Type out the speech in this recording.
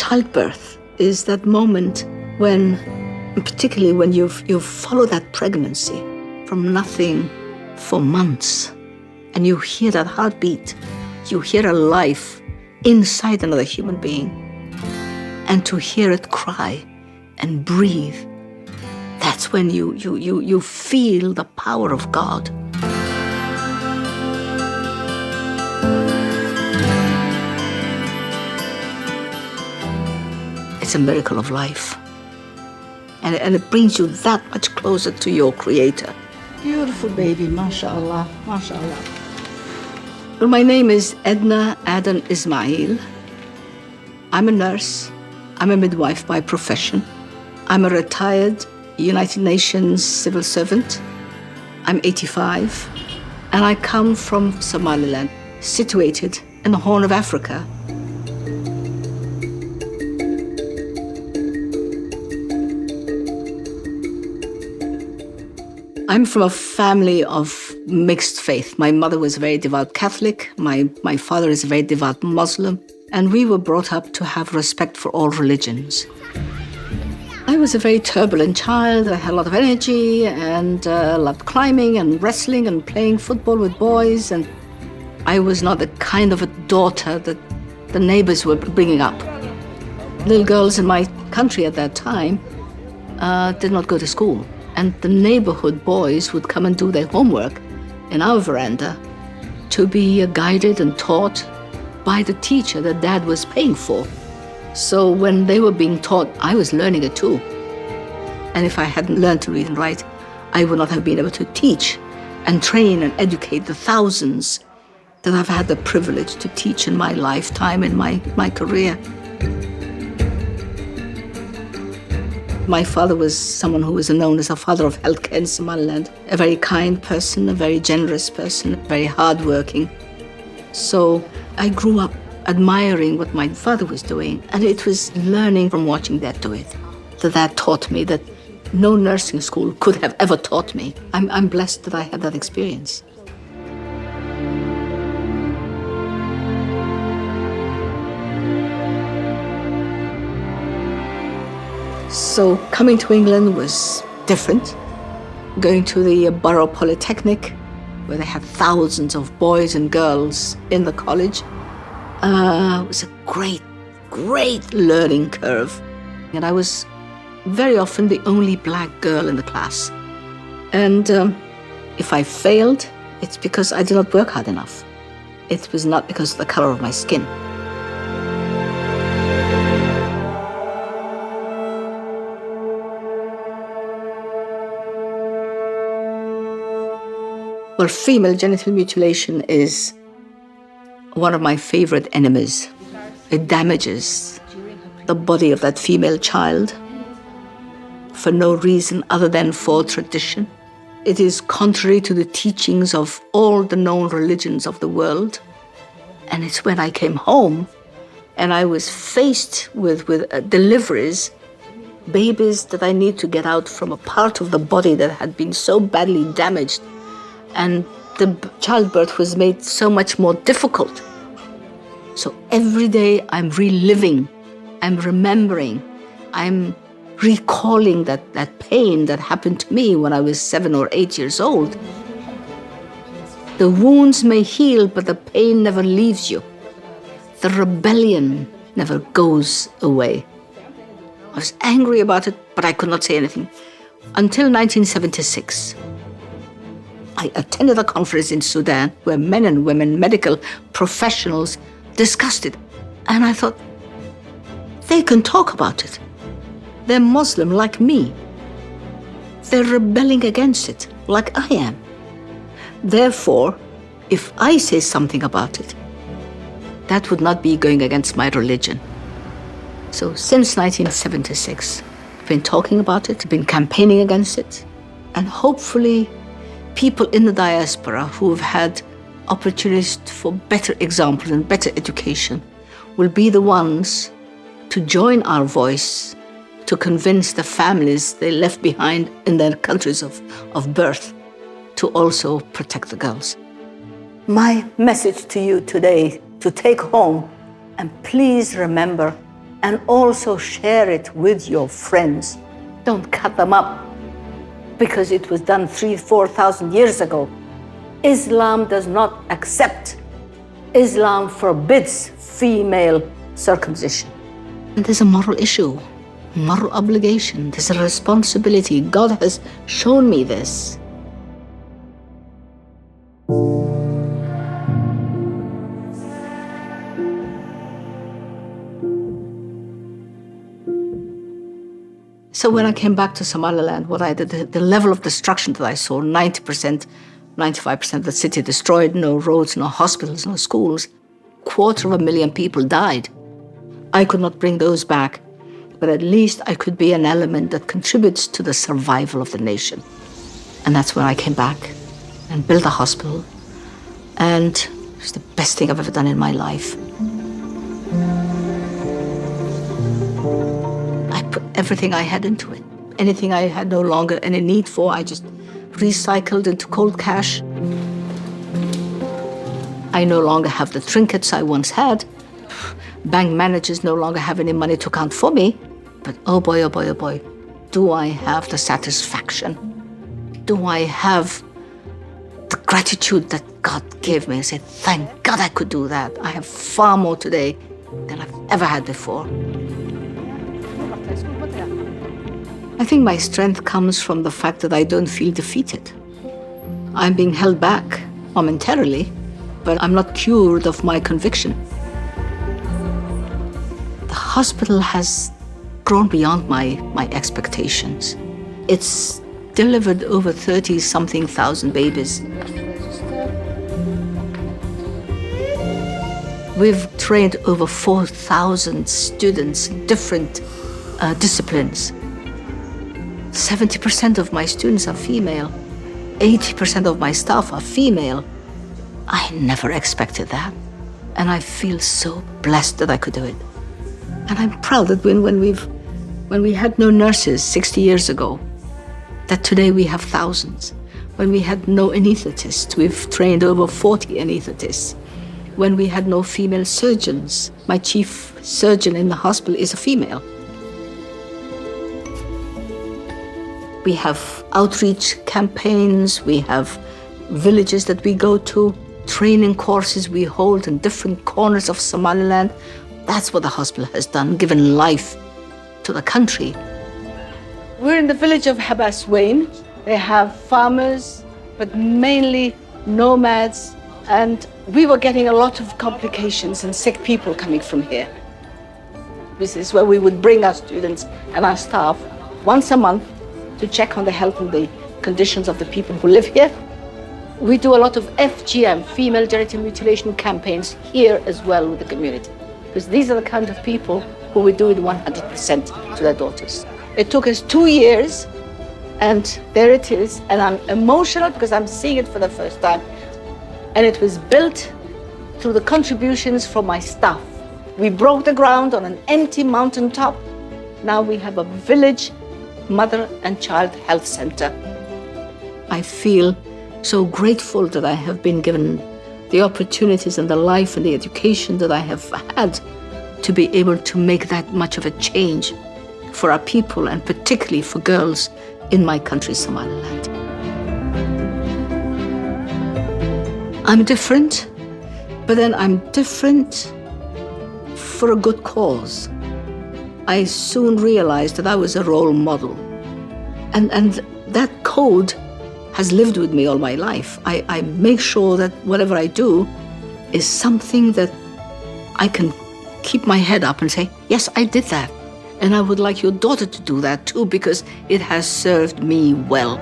Childbirth is that moment when, particularly when you follow that pregnancy from nothing for months, and you hear that heartbeat, you hear a life inside another human being, and to hear it cry and breathe, that's when you feel the power of God. It's a miracle of life. And it brings you that much closer to your Creator. Beautiful baby, mashallah, mashallah. Well, my name is Edna Adan Ismail. I'm a nurse. I'm a midwife by profession. I'm a retired United Nations civil servant. I'm 85, and I come from Somaliland, situated in the Horn of Africa. I'm from a family of mixed faith. My mother was a very devout Catholic. My father is a very devout Muslim. And we were brought up to have respect for all religions. I was a very turbulent child. I had a lot of energy and loved climbing and wrestling and playing football with boys. And I was not the kind of a daughter that the neighbors were bringing up. Little girls in my country at that time did not go to school. And the neighborhood boys would come and do their homework in our veranda to be guided and taught by the teacher that Dad was paying for. So when they were being taught, I was learning it too. And if I hadn't learned to read and write, I would not have been able to teach and train and educate the thousands that I've had the privilege to teach in my lifetime, in my career. My father was someone who was known as a father of healthcare in Somaliland, a very kind person, a very generous person, very hardworking. So I grew up admiring what my father was doing, and it was learning from watching Dad do it. That taught me that no nursing school could have ever taught me. I'm blessed that I had that experience. So coming to England was different. Going to the Borough Polytechnic, where they had thousands of boys and girls in the college, was a great, great learning curve. And I was very often the only black girl in the class. And if I failed, it's because I did not work hard enough. It was not because of the color of my skin. Well, female genital mutilation is one of my favorite enemies. It damages the body of that female child for no reason other than for tradition. It is contrary to the teachings of all the known religions of the world. And it's when I came home and I was faced with deliveries, babies that I need to get out from a part of the body that had been so badly damaged. And the childbirth was made so much more difficult. So every day I'm reliving, I'm remembering, I'm recalling that pain that happened to me when I was 7 or 8 years old. The wounds may heal, but the pain never leaves you. The rebellion never goes away. I was angry about it, but I could not say anything. Until 1976. I attended a conference in Sudan where men and women, medical professionals, discussed it. And I thought, they can talk about it. They're Muslim like me. They're rebelling against it like I am. Therefore, if I say something about it, that would not be going against my religion. So since 1976, I've been talking about it, been campaigning against it, and hopefully people in the diaspora who have had opportunities for better examples and better education will be the ones to join our voice to convince the families they left behind in their countries of birth to also protect the girls. My message to you today, to take home, and please remember, and also share it with your friends. Don't cut them up because it was done 3,000-4,000 years ago. Islam does not accept. Islam forbids female circumcision. And there's a moral issue, moral obligation, there's a responsibility. God has shown me this. So when I came back to Somaliland, what I did, the level of destruction that I saw, 90%, 95% of the city destroyed, no roads, no hospitals, no schools. 250,000 people died. I could not bring those back, but at least I could be an element that contributes to the survival of the nation. And that's when I came back and built a hospital. And it's the best thing I've ever done in my life. I put everything I had into it. Anything I had no longer any need for, I just recycled into cold cash. I no longer have the trinkets I once had. Bank managers no longer have any money to count for me. But oh boy, oh boy, oh boy, do I have the satisfaction? Do I have the gratitude that God gave me? I said, thank God I could do that. I have far more today than I've ever had before. I think my strength comes from the fact that I don't feel defeated. I'm being held back momentarily, but I'm not cured of my conviction. The hospital has grown beyond my expectations. It's delivered over 30-something thousand babies. We've trained over 4,000 students in different disciplines. 70% of my students are female. 80% of my staff are female. I never expected that. And I feel so blessed that I could do it. And I'm proud that when we had no nurses 60 years ago, that today we have thousands. When we had no anesthetists, we've trained over 40 anesthetists. When we had no female surgeons, my chief surgeon in the hospital is a female. We have outreach campaigns, we have villages that we go to, training courses we hold in different corners of Somaliland. That's what the hospital has done, given life to the country. We're in the village of Habaswein. They have farmers, but mainly nomads. And we were getting a lot of complications and sick people coming from here. This is where we would bring our students and our staff once a month to check on the health and the conditions of the people who live here. We do a lot of FGM, female genital mutilation campaigns here as well with the community. Because these are the kind of people who we do it 100% to their daughters. It took us 2 years, and there it is. And I'm emotional because I'm seeing it for the first time. And it was built through the contributions from my staff. We broke the ground on an empty mountaintop. Now we have a village mother and child health center. I feel so grateful that I have been given the opportunities and the life and the education that I have had to be able to make that much of a change for our people and particularly for girls in my country, Somaliland. I'm different, but then I'm different for a good cause. I soon realized that I was a role model. And that code has lived with me all my life. I make sure that whatever I do is something that I can keep my head up and say, yes, I did that. And I would like your daughter to do that too, because it has served me well.